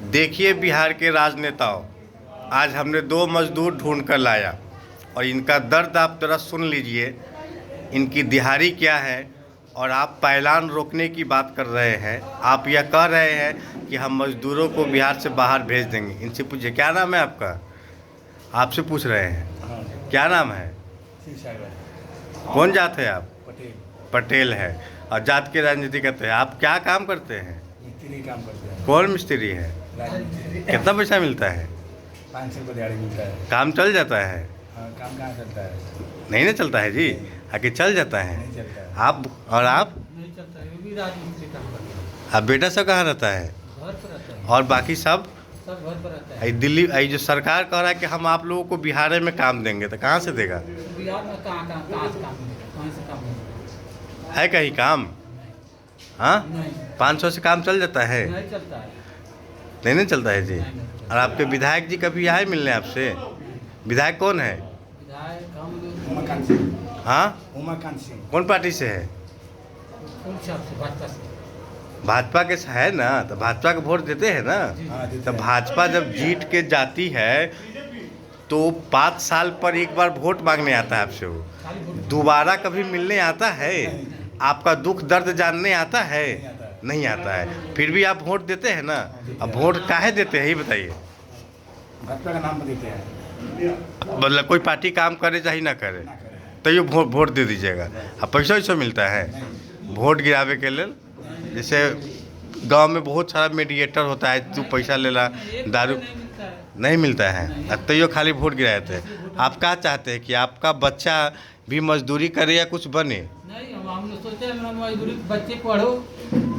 देखिए बिहार के राजनेताओं, आज हमने दो मजदूर ढूंढ कर लाया और इनका दर्द आप जरा सुन लीजिए। इनकी दिहाड़ी क्या है और आप पायलान रोकने की बात कर रहे हैं। आप यह कह रहे हैं कि हम मजदूरों को बिहार से बाहर भेज देंगे। इनसे पूछिए क्या नाम है आपका। आपसे पूछ रहे हैं क्या नाम है, कौन जात है आप। पटेल है और जात की राजनीति करते हैं। आप क्या काम करते हैं। मिस्त्री काम करते हैं। कौन मिस्त्री है। कितना पैसा मिलता है। 500 रुपये दिहाड़ी मिलता है। काम चल जाता है। हाँ, काम कहाँ चलता है। नहीं ना चलता है जी, आगे चल जाता है। नहीं चलता है। आप और आप नहीं चलता है, वो भी राजमिस्त्री काम करता है। अब बेटा सब कहाँ रहता है घर पर रहता है, और बाकी सब सब घर पर रहता है। आई दिल्ली आई जो सरकार कह रहा है कि हम आप लोगों को बिहार में काम देंगे, तो कहाँ से देगा। बिहार में कहाँ से काम मिलेगा, कहाँ से काम मिलेगा। है कहीं काम। हाँ, नहीं 500 से काम चल जाता है। नहीं चलता है। नहीं चलता है जी। और आपके विधायक जी कभी आए मिलने आपसे। विधायक कौन है। विधायक हम उमाकांत सिंह। हाँ, उमाकांत सिंह। कौन पार्टी से है। कौन हिसाब से भाजपा से। भाजपा के है ना, तो भाजपा को वोट देते हैं ना। हाँ, देते तो हैं। भाजपा जब जीत के जाती है तो 5 साल पर एक बार वोट मांगने आता है आपसे। वो खाली वोट दोबारा कभी मिलने आता है, आपका दुख दर्द जानने आता है। नहीं आता है। नहीं आता है, फिर भी आप वोट देते हैं ना। अब वोट काहे देते हैं ये बताइए। भाजपा का नाम देते हैं। मतलब कोई पार्टी काम करे चाहे ना करे ना करें। तो ये वोट दे दीजिएगा। अब पैसा वैसा मिलता है वोट गिरावे के लिए। जैसे गांव में बहुत सारा मीडिएटर होता है, तू पैसा लेला दारू नहीं मिलता है। नहीं मिलता है, अब तो ये खाली वोट गिराए थे। आप क्या चाहते हैं कि आपका बच्चा भी मजदूरी करे या कुछ बने। नहीं हम लोग सोचे हम मजदूरी, बच्चे पढ़ो,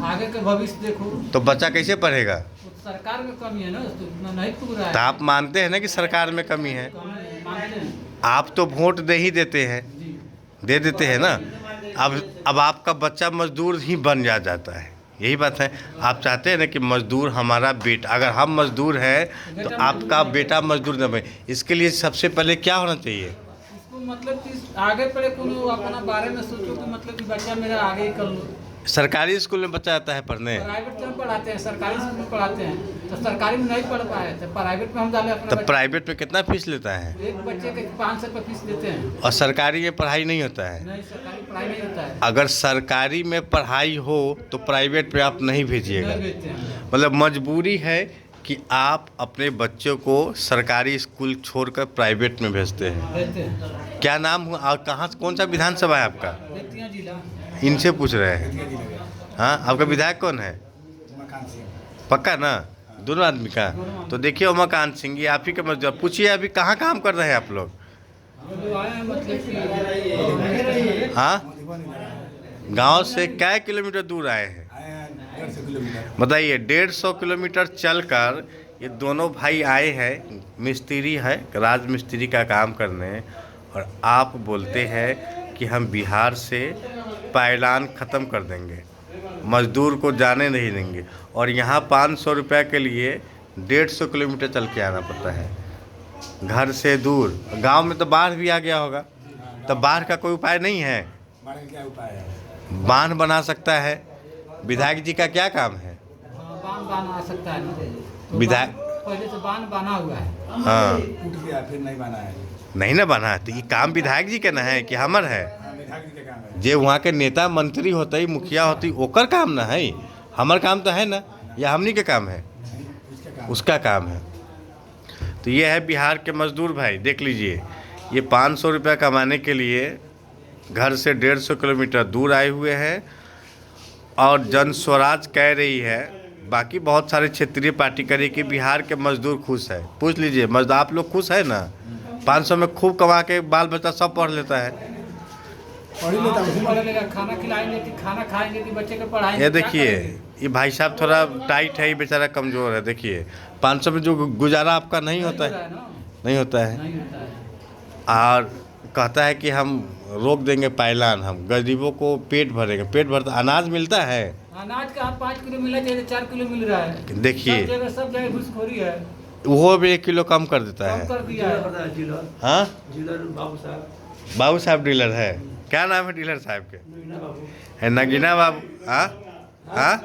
आगे के भविष्य देखो। तो बच्चा कैसे पढ़ेगा। तो सरकार में कमी है ना, तो इतना नहीं पूरा है। तो आप मानते हैं ना कि सरकार में कमी है। कमी मानते हैं आप तो वोट दे ही देते हैं, जी। दे देते हैं ना। अब आपका बच्चा मजदूर ही बन जाता है, यही बात है। आप चाहते हैं ना कि मजदूर हमारा बेटा, अगर हम मजदूर हैं तो आपका बेटा मजदूर न बने। इसके लिए सबसे पहले क्या होना चाहिए। इसको मतलब कि आगे पढ़े कोनो अपना बारे में सोचो कि मतलब कि बच्चा मेरा आगे ही कर लो। सरकारी स्कूल में बच्चा आता है पढ़ने, प्राइवेट में पढ़ाते हैं, सरकारी स्कूल में पढ़ाते हैं। तो सरकारी में नहीं पढ़ पाए तो प्राइवेट में हम डाले अपना तब बच्चा। प्राइवेट में कितना फीस लेता है। एक बच्चे के 500 रुपये फीस देते हैं। और सरकारी में पढ़ाई नहीं होता है। नहीं सरकारी पढ़ाई नहीं होता है। अगर सरकारी में पढ़ाई हो तो प्राइवेट में आप नहीं भेजिएगा। नहीं भेजते हैं। मतलब मजबूरी है कि आप अपने बच्चों को सरकारी स्कूल छोड़कर प्राइवेट में भेजते हैं। भेजते हैं। क्या नाम हुआ और कहाँ से, कौन सा विधानसभा है आपका। बेतिया जिला। इनसे पूछ रहे हैं। बेतिया जिले का। हाँ, आपका विधायक कौन है। उमाकांत सिंह। पक्का ना, दोनों आदमी का। तो देखिए उमाकांत सिंह, ये आप ही के मजदूर। पूछिए अभी कहाँ काम कर रहे हैं आप लोग। हम लोग आए हैं मतलब कि हाँ, मधुबन इधर आए गांव से कै किलोमीटर दूर आए हैं। हैं 150 किलोमीटर। बताइए 150 किलोमीटर चलकर ये दोनों भाई आए हैं। मिस्त्री है, राजमिस्त्री का काम करने। और आप बोलते हैं कि हम बिहार से पायलान ख़त्म कर देंगे, मजदूर को जाने नहीं देंगे। और यहाँ 500 रुपये के लिए 150 किलोमीटर चल के आना पड़ता है, घर से दूर। गांव में तो बाढ़ भी आ गया होगा, तो बाढ़ का कोई उपाय नहीं है। बाढ़ का क्या उपाय है। बांध बना सकता है। विधायक जी का क्या काम है। बांध बना सकता है ना। तो विधायक पहले से बांध बना हुआ है। हाँ, टूट गया फिर नहीं बना है। नहीं ना बना, तो ये काम विधायक जी के ना है कि हमर है। हाँ, विधायक जी का काम है। जे वहाँ के नेता मंत्री होते मुखिया होती ओकर काम ना है। हमर काम तो है ना, या हमनी के काम है, उसका काम। उसका काम है। तो ये है बिहार के मजदूर भाई। देख लीजिए, ये 500 रुपया कमाने के लिए घर से 150 किलोमीटर दूर आए हुए हैं। और जन स्वराज कह रही है, बाकी बहुत सारे क्षेत्रीय पार्टी करे कि बिहार के मजदूर खुश है। पूछ लीजिए मजदूर, आप लोग खुश है ना। 500 में खूब कमा के बाल बच्चा सब पढ़ लेता है। पढ़ ही लेता हूँ। पढ़ेगा, खाना खिलाएंगे कि खाना खाएंगे कि बच्चे को पढ़ाएंगे। ये क्या देखिए करेंगे? ये भाई साहब थोड़ा टाइट है, ये बेचारा कमज़ोर है। देखिए 500 में जो गुजारा आपका नहीं होता हो रहा है, ना, नहीं होता है। नहीं होता है। और कहता है कि हम रोक देंगे पायलान, हम गरीबों को पेट भरेंगे। पेट भरता अनाज मिलता है। अनाज का 5 किलो मिला चाहिए, 4 किलो मिल रहा है। देखिए सब जगह घुसखोरी है। वो भी 1 किलो कम कर देता कम है। कर दिया है। हाँ, बाबू साहब। बाबू साहब डीलर है। क्या नाम है डीलर साहब के। है नगीना बाबू। हाँ हाँ,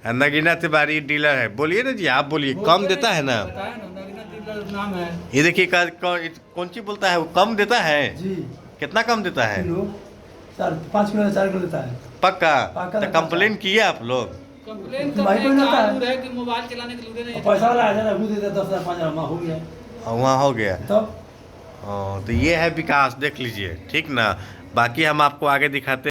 नगीना तिवारी डीलर है। बोलिए ना जी, आप बोलिए, कम देता है ना? बताया ना, नगीना डीलर नाम है। ये देखिए कौन सी बोलता है, वो कम देता है? जी कितना कम देता है? किलो 5 किलो 4 किलो देता है। पक्का? पक्का तो देता कंप्लेन किए आप लोग? कंप्लेन भाई करने को का देता है। दूर है कि मोबाइल चलाने के लिए नहीं। पैसा वाला आ जाता है, वो देता है 10,000 5,000 हो गया। और वहाँ हो गया। तब तो ये है विकास, देख लीजिए, ठीक ना। बाकी हम आपको आगे दिखाते